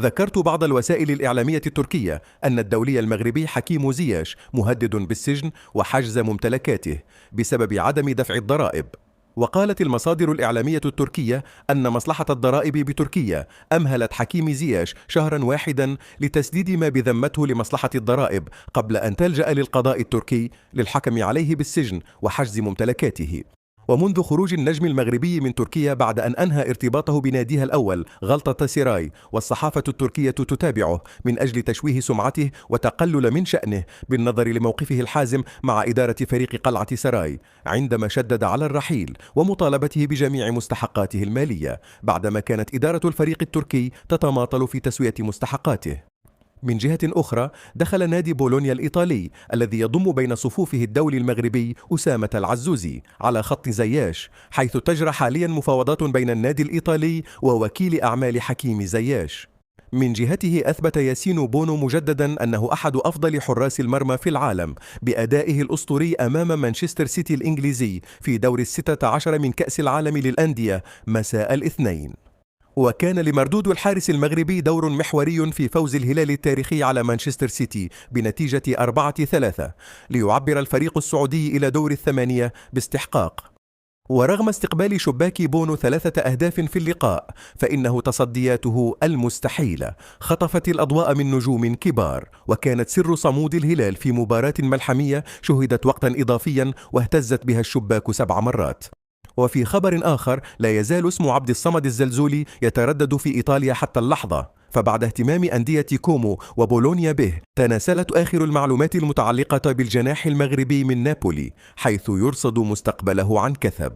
ذكرت بعض الوسائل الإعلامية التركية أن الدولي المغربي حكيم زياش مهدد بالسجن وحجز ممتلكاته بسبب عدم دفع الضرائب. وقالت المصادر الإعلامية التركية أن مصلحة الضرائب بتركيا أمهلت حكيم زياش شهرا واحدا لتسديد ما بذمته لمصلحة الضرائب قبل أن تلجأ للقضاء التركي للحكم عليه بالسجن وحجز ممتلكاته. ومنذ خروج النجم المغربي من تركيا بعد أن أنهى ارتباطه بناديها الأول غلطة سراي، والصحافة التركية تتابعه من أجل تشويه سمعته وتقلل من شأنه بالنظر لموقفه الحازم مع إدارة فريق قلعة سراي، عندما شدد على الرحيل ومطالبته بجميع مستحقاته المالية بعدما كانت إدارة الفريق التركي تتماطل في تسوية مستحقاته. من جهة أخرى، دخل نادي بولونيا الإيطالي الذي يضم بين صفوفه الدولي المغربي أسامة العزوزي على خط زياش، حيث تجرى حاليا مفاوضات بين النادي الإيطالي ووكيل أعمال حكيم زياش. من جهته أثبت ياسين بونو مجددا أنه أحد أفضل حراس المرمى في العالم بأدائه الأسطوري أمام مانشستر سيتي الإنجليزي في دور 16 من كأس العالم للأندية مساء الاثنين. وكان لمردود الحارس المغربي دور محوري في فوز الهلال التاريخي على مانشستر سيتي بنتيجة 4-3 ليعبر الفريق السعودي إلى دور الثمانية باستحقاق. ورغم استقبال شباك بونو 3 أهداف في اللقاء، فإنه تصدياته المستحيلة خطفت الأضواء من نجوم كبار، وكانت سر صمود الهلال في مباراة ملحمية شهدت وقتا إضافيا واهتزت بها الشباك 7 مرات. وفي خبر آخر، لا يزال اسم عبد الصمد الزلزولي يتردد في إيطاليا حتى اللحظة، فبعد اهتمام أندية كومو وبولونيا به، تناسلت آخر المعلومات المتعلقة بالجناح المغربي من نابولي، حيث يرصد مستقبله عن كثب.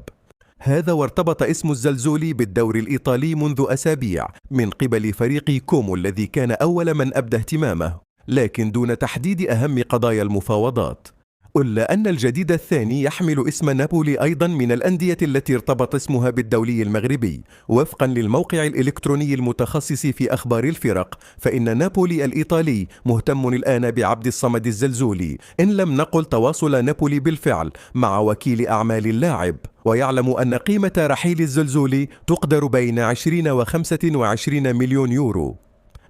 هذا وارتبط اسم الزلزولي بالدور الإيطالي منذ أسابيع من قبل فريق كومو الذي كان أول من أبدى اهتمامه، لكن دون تحديد أهم قضايا المفاوضات. إلا أن الجديد الثاني يحمل اسم نابولي أيضا من الأندية التي ارتبط اسمها بالدولي المغربي. وفقا للموقع الإلكتروني المتخصص في أخبار الفرق، فإن نابولي الإيطالي مهتم الآن بعبد الصمد الزلزولي، إن لم نقل تواصل نابولي بالفعل مع وكيل أعمال اللاعب، ويعلم أن قيمة رحيل الزلزولي تقدر بين 20 و25 مليون يورو.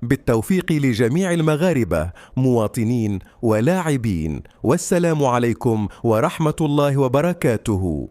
بالتوفيق لجميع المغاربة مواطنين ولاعبين، والسلام عليكم ورحمة الله وبركاته.